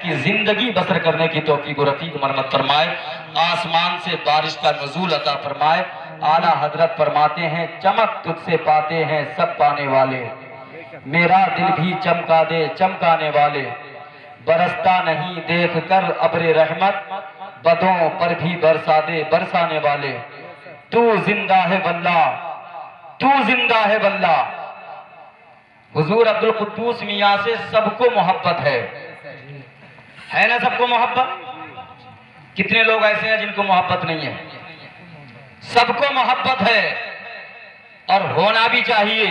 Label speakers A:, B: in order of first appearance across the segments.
A: कि जिंदगी बसर करने की तौफीक और रफीक मरमत फरमाए, आसमान से बारिश का नुज़ूल अता फरमाए। आला हजरत फरमाते हैं, चमक तुझसे पाते हैं सब पाने वाले, मेरा दिल भी चमका दे चमकाने वाले, बरसता नहीं देख कर अब्रे रहमत, बदों पर भी बरसा दे बरसाने वाले। तू जिंदा है वल्लाह, तू जिंदा है वल्लाह। हुजूर अब्दुल कुद्दूस मियां से सबको मोहब्बत है ना? सबको मोहब्बत। कितने लोग ऐसे हैं जिनको मोहब्बत नहीं है? सबको मोहब्बत है और होना भी चाहिए।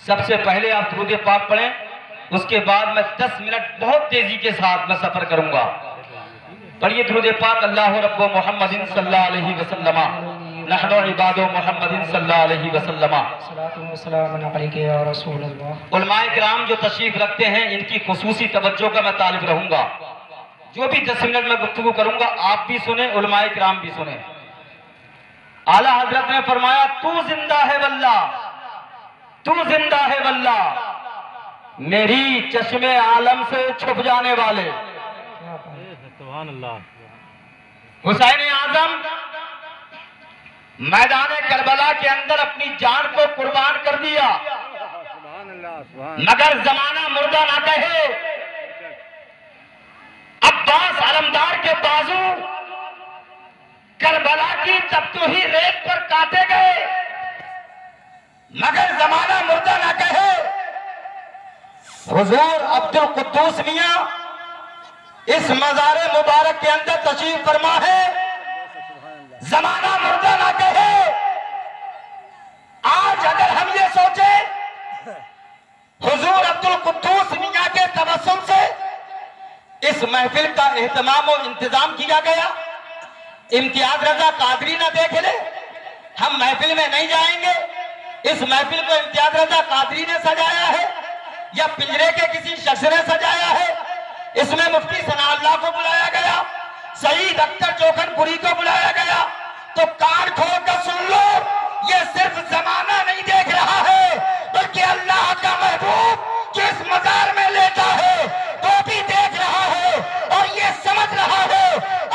A: सबसे पहले आप दुरूद पाक पढ़ें, उसके बाद मैं 10 मिनट बहुत तेजी के साथ मैं सफर करूंगा। पढ़िए दुरूद पाक। अल्लाह रब्बो मुहम्मदिन सल्लल्लाहु अलैहि वसल्लम, नहनु इबादो मुहम्मदिन सल्लल्लाहु अलैहि वसल्लम। उलमाए किराम जो तशरीफ रखते हैं, इनकी खुसूसी तवज्जो का मैं तालिब रहूंगा। जो भी 10 मिनट में गुफ्तगू करूंगा, आप भी सुने, उलमाए किराम भी सुने। आला हजरत ने फरमाया, तू जिंदा है वल्लाह, तू जिंदा है वल्लाह, मेरी चश्मे आलम से छुप जाने वाले। हुसैन आजम मैदान करबला के अंदर अपनी जान को कुर्बान कर दिया, मगर जमाना मुर्दा ना कहे। अब्बास अलमदार के बाजू करबला की तख्तूही रेत पर काटे गए, मगर जमाना मुर्दा ना कहे। हुजूर अब्दुल कुद्दूस मियां इस मज़ारे मुबारक के अंदर तशरीफ फरमा है, जमाना मुर्दा ना कहे। आज अगर हम ये सोचे हुजूर अब्दुल कुद्दूस मियां के तबस्सुम से इस महफिल का एहतमाम और इंतजाम किया गया, इम्तियाज रजा कादरी ना देख ले, हम महफिल में नहीं जाएंगे। इस महफिल को इम्तियाज रजा कादरी ने सजाया है या पिंजरे के किसी शख्स ने सजाया है? इसमें मुफ्ती सनाउल्लाह को बुलाया गया, सईद अख्तर चौखनपुरी को बुलाया गया। तो कान खोल कर सुन लो, ये सिर्फ जमाना नहीं देख रहा है, बल्कि अल्लाह का महबूब जिस मजार में लेता है वो भी देख रहा है और ये समझ रहा है।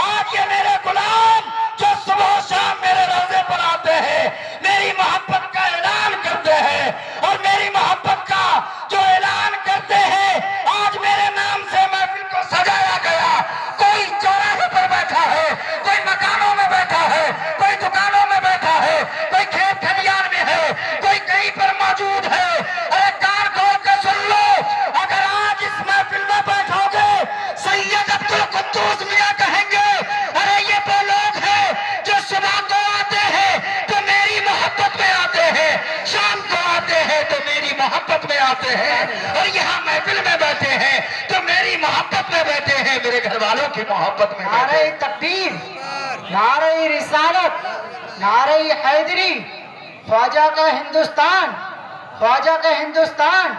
A: आज ये मेरे गुलाम जो सुबह शाम मेरे रोजे पर आते हैं, मेरी मोहब्बत का ऐलान करते हैं और मेरी मोहब्बत का जो ऐलान करते हैं, आज मेरे नाम से महफिल को सजाया गया। कोई चौराहे पर बैठा है, कोई मकानों में बैठा है, कोई दुकानों में बैठा है, कोई खेत खलियान में है, कोई कहीं पर मौजूद है। अरे कान खोल कर सुन लो, अगर आज इस महफिल में बैठोगे, सैयद अब्दुल कुद्दूस मियां कहेंगे, अरे ये वो लोग हैं जो सुबह को आते हैं तो मेरी मोहब्बत में आते हैं, शाम को आते हैं तो मेरी मोहब्बत में आते हैं, और यहाँ महफिल में बैठे हैं तो मेरी मोहब्बत में बैठे हैं, मेरे घर वालों की मोहब्बत में।
B: नारे तकबीर, नारे रिसालत, नारे हैदरी, ख्वाजा का हिंदुस्तान, ख्वाजा का हिंदुस्तान,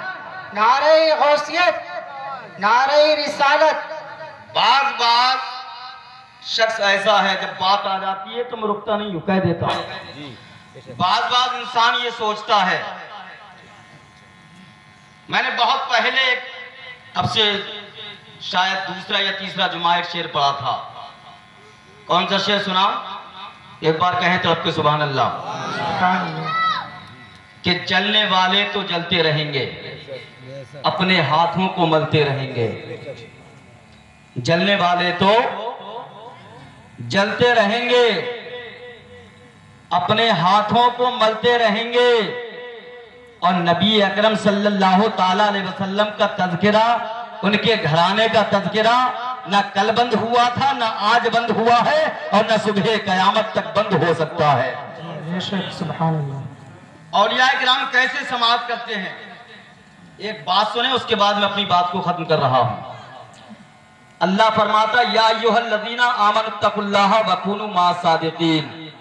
B: नारे गौसियत, नारे रिसालत।
A: बाज शख्स ऐसा है, जब बात आ जाती है तो मैं रुकता नहीं हूं, कह देता हूं। बाज इंसान ये सोचता है, मैंने बहुत पहले अब से शायद दूसरा या तीसरा जुमा एक शेर पढ़ा था। कौन सा शेर सुनाओ? एक बार कहें तो आपके सुभान अल्लाह। कि जलने वाले तो जलते रहेंगे, अपने हाथों को मलते रहेंगे। जलने वाले तो जलते रहेंगे, अपने हाथों को मलते रहेंगे। और नबी अकरम सल्लल्लाहु ताला अलैहि वसल्लम का तज़किरा, उनके घराने का तज़किरा ना कल बंद हुआ था, ना आज बंद हुआ है, और ना सुबह कयामत तक बंद हो सकता है।
B: सुभान अल्लाह।
A: औलिया किराम कैसे समाअत करते हैं, एक बात सुने, उसके बाद मैं अपनी बात को खत्म कर रहा हूं। अल्लाह फरमाता, या अय्युहल्लज़ीना आमनुत्तकुल्लाह वकुनू माअस सादिकीन,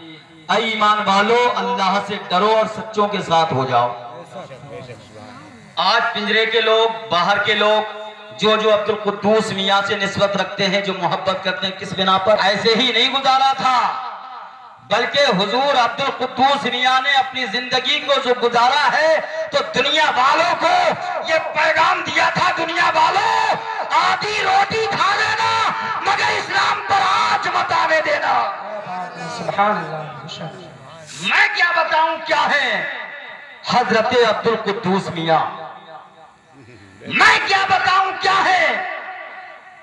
A: ऐ ईमान वालो अल्लाह से डरो और सच्चों के साथ हो जाओ। आज पिंजरे के लोग, बाहर के लोग जो अब्दुल कुद्दूस मियां से निस्बत रखते हैं, जो मोहब्बत करते हैं, किस बिना पर? ऐसे ही नहीं गुजारा था, बल्कि हुजूर अब्दुल कुद्दूस मियां ने अपनी जिंदगी को जो गुजारा है, तो दुनिया वालों को ये पैगाम दिया था, दुनिया वालों आधी रोटी खा लेना मगर इस्लाम पर आँच मत आने देना।
B: सुभान अल्लाह।
A: मैं क्या बताऊं क्या है हजरत अब्दुल कुद्दूस मियां, मैं क्या बताऊं क्या है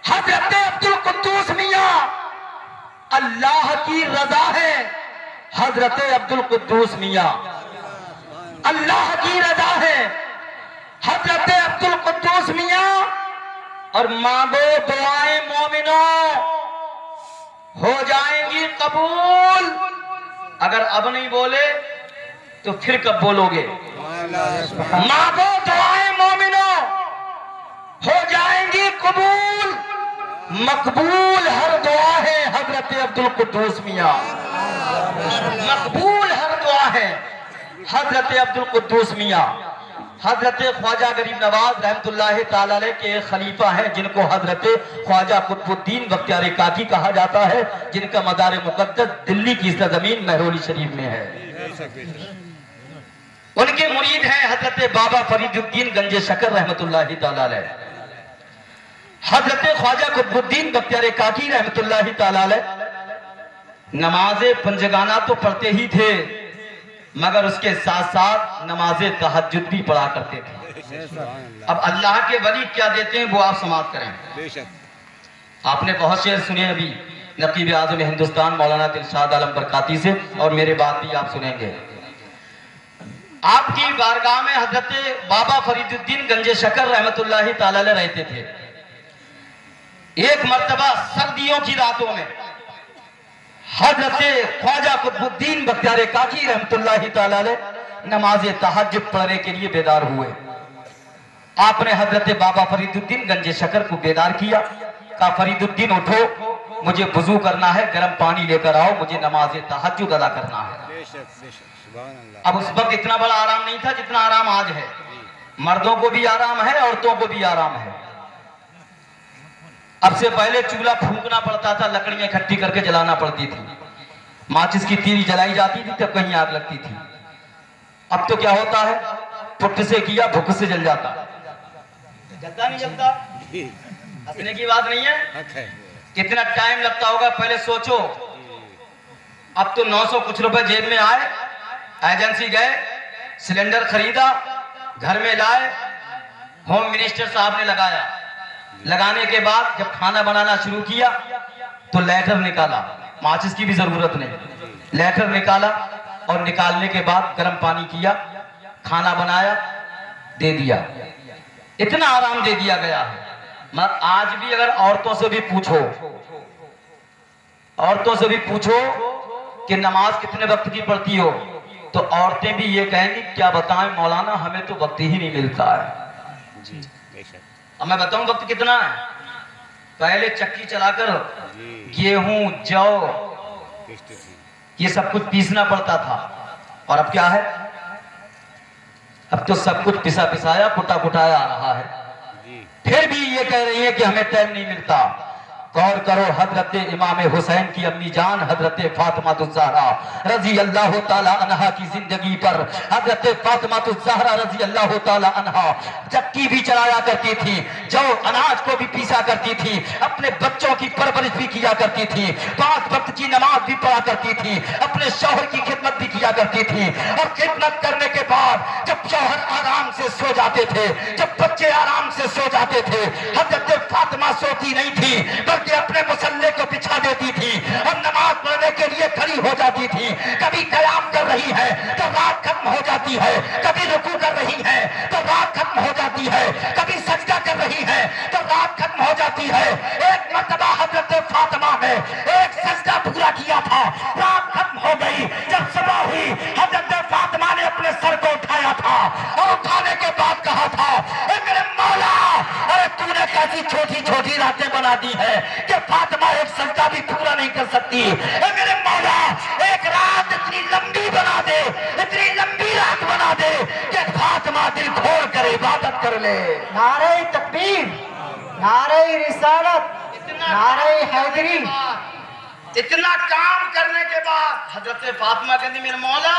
A: हजरत अब्दुल कुद्दूस मियां। अल्लाह की रजा है हजरत अब्दुल कुद्दूस मियां, अल्लाह की रजा है हजरत अब्दुल कुद्दूस मियां। और मांगो दुआएं मोमिनों हो जाएंगी कबूल। अगर अब नहीं बोले तो फिर कब बोलोगे? मांगो दुआएं मोमिनों हो जाएंगी कबूल। मकबूल हर दुआ है हजरत अब्दुल कुद्दूस मियां, मकबूल हर दुआ है हजरत अब्दुल कुद्दूस मियां। हजरत ख्वाजा गरीब नवाज रहमतुल्लाह ताला अलैह के एक खलीफा हैं जिनको हजरत ख्वाजा कुतुबुद्दीन बख्तियार काकी कहा जाता है, जिनका मदार मुकद्दस दिल्ली की सरजमीन महरौली शरीफ में है। उनके मुरीद हैं हजरत बाबा फरीदुद्दीन गंजे शकर रहमतुल्लाह ताला अलैह। हजरत ख्वाजा कुतुबुद्दीन बख्तियार काकी रहमतुल्लाह ताला अलैह नमाजे पंजगाना तो पढ़ते ही थे मगर उसके साथ साथ नमाजे तहज्जुद भी पढ़ा करते थे। अब अल्लाह के वली क्या देते हैं वो आप समाप्त करें। आपने बहुत शेर सुने अभी नकीब आज़म हिंदुस्तान मौलाना दिलशाद आलम बरकाती से, और मेरे बात भी आप सुनेंगे। आपकी बारगाह में हजरत बाबा फरीदुद्दीन गंजे शकर रहमतुल्लाह ताला अलैह रहते थे। एक मर्तबा सर्दियों की रातों में हजरत ख्वाजा कुतुबुद्दीन बख्तियार काकी रहमतुल्लाह ताला अलैह नमाज तहज्जुद पढ़ने के लिए बेदार हुए। आपने हजरत बाबा फरीदुद्दीन गंजे शकर को बेदार किया, कहा फरीदुद्दीन उठो, मुझे वुजू करना है, गर्म पानी लेकर आओ, मुझे नमाज तहज्जुद अदा करना है। अब उस वक्त इतना बड़ा आराम नहीं था जितना आराम आज है। मर्दों को भी आराम है, औरतों को भी आराम है। अब से पहले चूल्हा फूंकना पड़ता था, लकड़ियां इकट्ठी करके जलाना पड़ती थी, माचिस की तीली जलाई जाती थी तब कहीं आग लगती थी। अब तो क्या होता है, पुट से किया भुक से जल जाता। जलता नहीं जलता, हंसने की बात नहीं है। कितना टाइम लगता होगा पहले सोचो। अब तो 900 कुछ रुपए जेब में आए, एजेंसी गए, सिलेंडर खरीदा, घर में लाए, होम मिनिस्टर साहब ने लगाया। लगाने के बाद जब खाना बनाना शुरू किया तो लेटर निकाला, माचिस की भी जरूरत नहीं, लेटर निकाला और निकालने के बाद गर्म पानी किया, खाना बनाया, दे दिया। इतना आराम दे दिया गया है। मगर आज भी अगर औरतों से भी पूछो, औरतों से भी पूछो कि नमाज कितने वक्त की पढ़ती हो, तो औरतें भी ये कहेंगी क्या बताएं मौलाना, हमें तो वक्त ही नहीं मिलता है जी। अब मैं बताऊं वक्त कितना है। पहले चक्की चलाकर गेहूं जौ ये सब कुछ पीसना पड़ता था, और अब क्या है, अब तो सब कुछ पिसा पिसाया कुटा कुटाया आ रहा है। फिर भी ये कह रही है कि हमें टाइम नहीं मिलता। गौर करो, हजरत इमाम हुसैन की अम्मी जान हजरत फातिमा ज़हरा रजी अल्लाह ताला अन्हा की जिंदगी पर हजरत फातिमा ज़हरा रजी अल्लाह ताला अन्हा चक्की भी चलाया करती थी, जो अनाज को भी पीसा करती थी, अपने बच्चों की परवरिश भी किया करती थी, 5 वक्त की नमाज भी पढ़ा करती थी, अपने शौहर की खिदमत भी किया करती थी। और खिदमत करने के बाद जब शौहर आराम से सो जाते थे, जब बच्चे आराम से सो जाते थे, हजरत फातिमा सोती नहीं थी कि अपने मुसल्ले को बिछा देती थी और नमाज पढ़ने के लिए खड़ी हो जाती थी। कभी कयाम कर रही है तो रात खत्म हो जाती है, कभी रुकू कर रही है तो रात खत्म हो जाती है, कभी सजदा कर रही है तो रात खत्म हो जाती है। एक मर्तबा हजरत फातिमा ने एक सजदा पूरा किया था, रात खत्म हो गई। जब सुबह हुई हजरत फातिमा ने अपने सर को उठाया था और उठाने के बाद कहा था, मेरे मौला, अरे तूने कैसी छोटी छोटी रातें बना दी है कि फातिमा एक सजदा भी पूरा नहीं कर सकती। मेरे मौला, एक रात इतनी लंबी बना दे, इतनी लंबी रात बना दे कि फातिमा दिल खोल कर इबादत कर ले।
B: नारे तकबीर, नारे रिसालत, नारे हैदरी।
A: इतना काम करने के बाद हजरत फातिमा कहती, मेरे मौला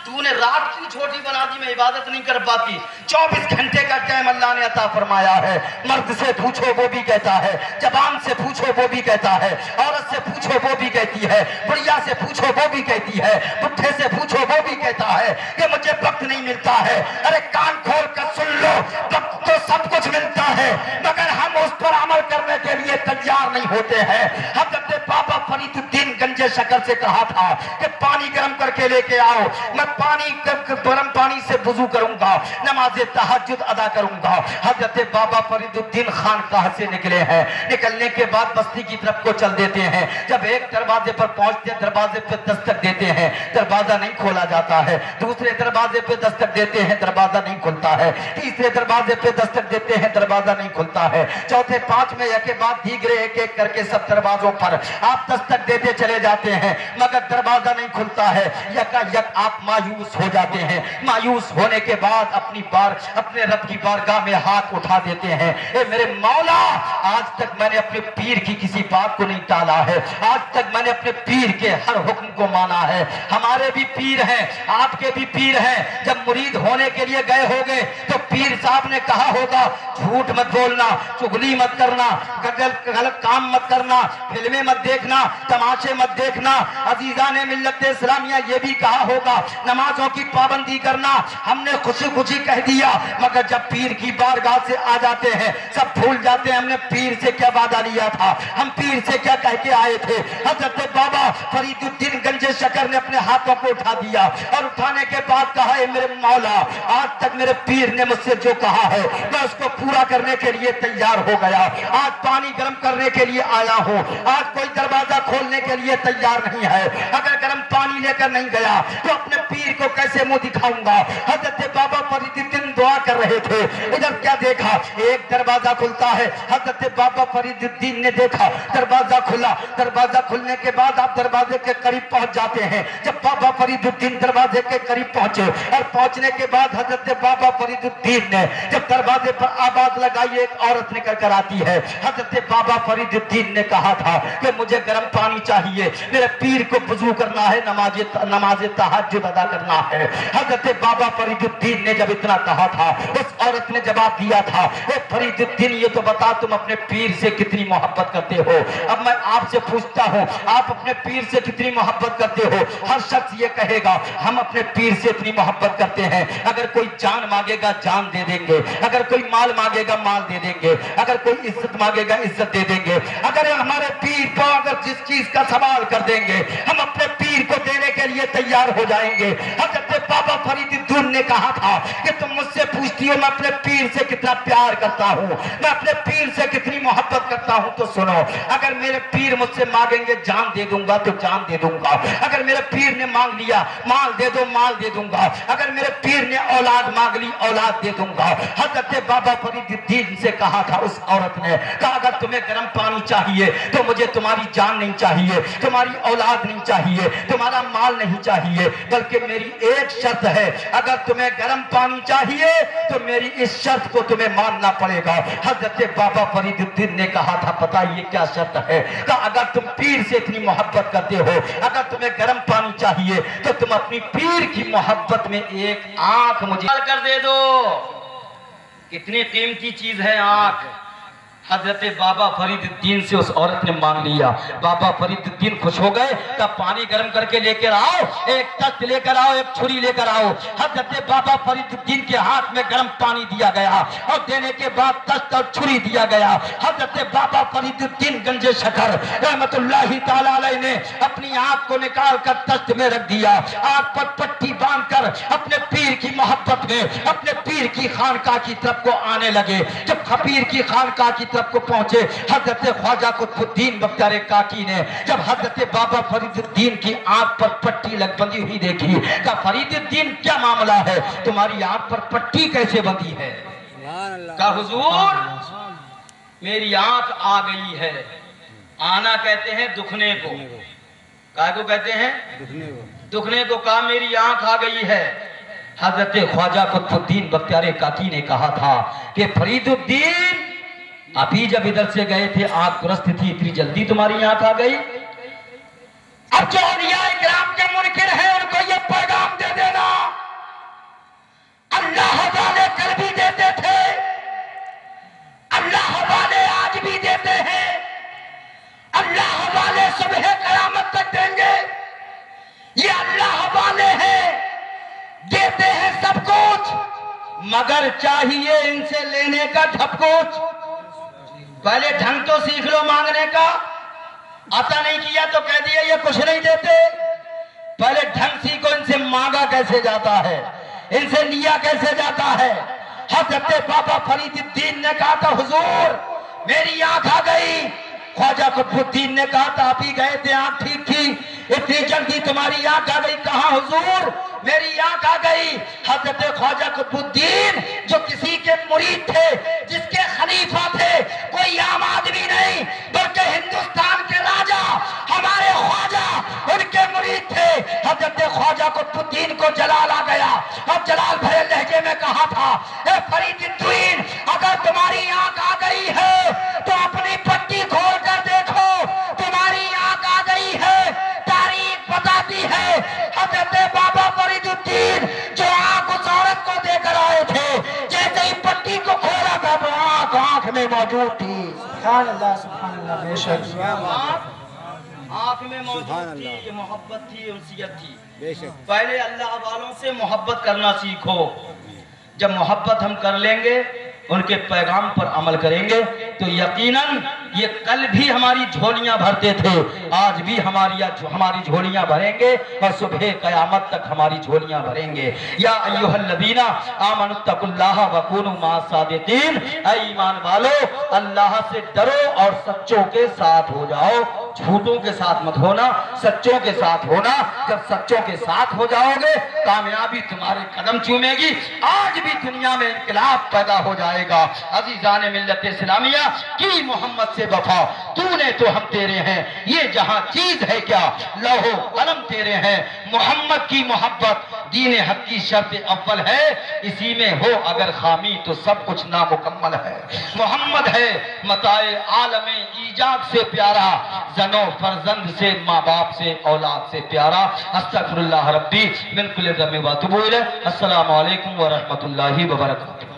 A: तूने रात क्यों छोटी बना दी, मैं इबादत नहीं कर पाती। 24 घंटे का टाइम अल्लाह ने अता फरमाया है। मर्द से पूछो वो भी कहता है, जवान से पूछो वो भी कहता है, औरत से पूछो वो भी कहती है, बुढ़िया से पूछो वो भी कहती है, बुढ़े से पूछो वो भी कहता है कि मुझे वक्त नहीं मिलता है। अरे कान खोल कर सुन लो, वक्त तो सब कुछ मिलता है, मगर हम उस पर अमल करने के लिए तैयार नहीं होते हैं। हज़रत बाबा फरीदुद्दीन गंजे शकर से कहा था कि पानी गर्म करके लेके आओ, मैं पानी गर्म पानी से वुजू करूंगा, नमाज तहज्जुद अदा करूंगा। हज़रत बाबा फरीदुद्दीन खानकाह से निकले हैं। निकलने के बाद बस्ती की तरफ को चल देते हैं। जब एक दरवाजे पर पहुंचते, दरवाजे पे दस्तक देते हैं, दरवाजा नहीं खोला जाता है। दूसरे दरवाजे पे दस्तक देते हैं, दरवाजा नहीं खुलता है। तीसरे दरवाजे पे दस्तक देते हैं, दरवाजा नहीं खुलता है। चौथे पांचवें के बाद दीगरे एक एक करके सब दरवाजों पर आप दस्तक देते चले जाते हैं, मगर दरवाजा नहीं खुलता है। यकायक आप मायूस हो जाते हैं। मायूस होने के बाद अपने रब की बारगाह में हाथ उठा देते हैं। ए मेरे मौला, आज तक मैंने अपने पीर की किसी बात को नहीं टाला है, आज तक मैंने अपने पीर के हर हुक्म को माना है। हमारे भी पीर हैं, आपके भी पीर हैं। जब मुरीद होने के लिए गए होंगे तो पीर साहब ने कहा होगा, झूठ मत बोलना, चुगली मत करना, गलत काम मत करना, फिल्में मत देखना, तमाशे मत देखना। अजीजा ने मिल्लत इस्लामिया ये भी कहा होगा, नमाजों की पाबंदी करना। हमने खुशी खुशी कह दिया, मगर जब पीर की बारगाह से आ जाते हैं सब भूल जाते हैं हमने पीर से क्या वादा लिया था, हम पीर से क्या कह के आए थे। हज़रत बाबा फरीदुद्दीन गंजे शकर ने अपने हाथों को उठा दिया और उठाने के बाद कहा, मेरे मौला, आज तक मेरे पीर ने मुझसे जो कहा है मैं उसको पूरा करने के लिए तैयार हो गया। आज पानी गर्म करने के लिए आया हूँ, आज कोई दरवाजा खोलने के लिए तैयार नहीं है। अगर गर्म पानी लेकर नहीं गया तो अपने पीर को कैसे मुंह दिखाऊंगा। हज़रत बाबा फरीदुद्दीन दुआ कर रहे थे, इधर क्या देखा, एक दरवाजा खुलता है। हज़रत बाबा फरीदुद्दीन ने देखा, दरवाजा खुला। दरवाजा खुलने के बाद आप दरवाजे के करीब पहुंच जाते हैं। जब बाबा फरीदुद्दीन दरवाजे के करीब पहुंचे और पहुंचने के बाद हज़रत बाबा फरीदुद्दीन ने जब दरवाजे पर आवाज लगाई, एक औरत निकल कर आती है। हज़रत बाबा फरीदुद्दीन ने कहा था कि मुझे गर्म पानी चाहिए, मेरे पीर को वुजू करना है, नमाज तहज्जुद अदा करना है। हज़रत बाबा फरीदुद्दीन ने जब इतना कहा था, उस औरत ने जवाब दिया था, फरीदुद्दीन ये तो बता तुम अपने पीर से कितनी मोहब्बत करते हो। अब मैं आपसे पूछता हूँ, आप अपने पीर से कितनी मोहब्बत करते हो। हर शख्स ये कहेगा हम अपने पीर से इतनी मोहब्बत करते हैं, अगर कोई जान मांगेगा जान दे देंगे, अगर कोई माल मांगेगा माल दे देंगे, अगर कोई इज्जत मांगेगा इज्जत दे देंगे। अगर हमारे पीर को अगर जिस चीज का सवाल कर देंगे हम अपने पीर को देने के लिए तैयार हो जाएंगे। हज़रत बाबा फरीदुद्दीन ने कहा था कि तुम मुझसे पूछती हो मैं अपने पीर से कितना प्यार करता हूँ, मैं अपने पीर से कितनी मोहब्बत करता हूँ, तो सुनो, अगर मेरे पीर मुझसे मांगेंगे जान दे दूंगा तो जान दे दूंगा। अगर मेरे पीर ने मांग लिया माल दे दो माल दे दूंगा। अगर मेरे पीर ने औलाद मांग ली औलाद दे दूंगा। हज़रत बाबा फरीदुद्दीन से कहा था उस औरत ने, कहा अगर तुम्हें गर्म पानी चाहिए तो मुझे तुम्हारी जान नहीं चाहिए, तुम्हारी औलाद नहीं चाहिए, तुम्हारा माल नहीं चाहिए, बल्कि मेरी एक शर्त है, अगर तुम्हें गर्म पानी चाहिए तो मेरी इस शर्त को तुम्हें मानना पड़ेगा। हज़रत बाबा फरीदुद्दीन ने कहा था पता ये क्या शर्त है, कहा अगर तुम पीर से इतनी मोहब्बत करते हो, अगर तुम्हें गर्म पानी चाहिए तो तुम अपनी पीर की मोहब्बत में एक आंख मुझे कर दे दो। कितनी कीमती चीज है आंख। हजरत बाबा फरीदुद्दीन से उस औरत ने मांग लिया। बाबा फरीदुद्दीन खुश हो गए, तब पानी गर्म करके लेकर आओ, एक तख्त लेकर आओ, एक छुरी लेकर आओ। हजरत बाबा फरीदुद्दीन के हाथ में गर्म पानी दिया गया और देने के बाद तख्त और छुरी दिया गया। हजरत बाबा फरीदुद्दीन गंजे शकर रहमतुल्लाहि ताला अलैह ने अपनी आंख को निकाल कर तख्त में रख दिया, आंख पर पट्टी बांधकर अपने पीर की मोहब्बत में अपने पीर की खानकाह की तरफ को आने लगे। जब पीर की खानकाह की तरफ को पहुंचे, हजरत ख्वाजा कुतुबुद्दीन बख्तियार काकी ने जब हजरत बाबा फरीदुद्दीन की आंख पर पट्टी लग बंधी हुई देखी, कहा फरीदुद्दीन क्या मामला है, तुम्हारी आंख पर पट्टी कैसे बंधी है। कहा हुजूर मेरी आंख आ गई है। आना कहते हैं दुखने को, काय को कहते हैं दुखने को। कहा मेरी आंख आ गई है। हजरत ख्वाजा कुतुबुद्दीन बख्तियार काकी ने कहा था कि फरीदुद्दीन अभी जब इधर से गए थे आंख दुरुस्त थी, इतनी जल्दी तुम्हारी आंख आ गई। अब जो औलिया इकराम के मुनकिर है उनको ये पैगाम दे देना देते हैं, अल्लाह वाले सुबह कयामत तक देंगे। ये अल्लाह वाले हैं, देते हैं सब कुछ, मगर चाहिए इनसे लेने का सब कुछ। पहले ढंग तो सीख लो मांगने का, आता नहीं किया तो कह दिया ये कुछ नहीं देते। पहले ढंग सीखो, इनसे मांगा कैसे जाता है, इनसे लिया कैसे जाता है। हजरत बाबा फरीदुद्दीन ने कहा था, हुजूर मेरी आंख आ गई। ख्वाजा कुतुबुद्दीन ने कहा था, आप ही गए थे, आंख ठीक थी, इतनी जल्दी तुम्हारी आंख आ गई। कहा हुजूर मेरी आंख आ गई। हजरत ख्वाजा कुतुबुद्दीन जो किसी के मुरीद थे, जिसके खलीफा थे, कोई आम आदमी नहीं बल्कि हिंदुस्तान के राजा हमारे ख्वाजा उनके मुरीद थे। हजरत ख्वाजा कुतुबुद्दीन को जलाल आ गया। अब जलाल भरे लहजे में कहा था, ए फरीदुद्दीन अगर तुम्हारी आंख आ गई है तो अपनी पट्टी खोल कर देखो, तुम्हारी आंख आ गई है। तारीख बताती है हजरत बाबा फरीदुद्दीन जो आंख उस औरत को देकर आए थे, जैसे ही पट्टी को खोला था वो आंख में मौजूद थी।
B: सुभान अल्लाह बेशक
A: आंख में मौजूद थी। ये मोहब्बत थी, उनसियत थी। पहले अल्लाह वालों से मोहब्बत करना सीखो। जब मोहब्बत हम कर लेंगे, उनके पैगाम पर अमल करेंगे, तो यकीनन ये कल भी हमारी झोलियां भरते थे, आज भी हमारी झोलियां भरेंगे और सुबह कयामत तक हमारी झोलियां भरेंगे। या अय्युहल्लज़ीना आमनुत्तकुल्लाह वकूनू मास्सादिकीन, ऐ ईमान वालो अल्लाह से डरो और सच्चों के साथ हो जाओ। झूठों के साथ मत होना, सच्चों के साथ होना। जब सच्चों के साथ हो जाओगे, कामयाबी तुम्हारे कदम चूमेगी। आज भी दुनिया में इनकलाब पैदा हो जाएगा। अजीजान मिल्लत इस्लामिया की मोहम्मद से वफा, तूने तो हम तेरे हैं, ये जहां चीज है क्या लौहो कलम तेरे हैं। मोहम्मद की मोहब्बत दीन हक की शर्त अव्वल है, इसी में हो अगर खामी तो सब कुछ नामुकम्मल है। मोहम्मद है मताए आलमे ईजाद से प्यारा, जनो फरजंद से, माँ बाप से, औलाद से प्यारा। अस्तगफिरुल्लाह रब्बी मिन कुल्लि ज़ंबिन व अतूबु इलैह। अस्सलामु अलैकुम व रहमतुल्लाहि व बरकातुहू।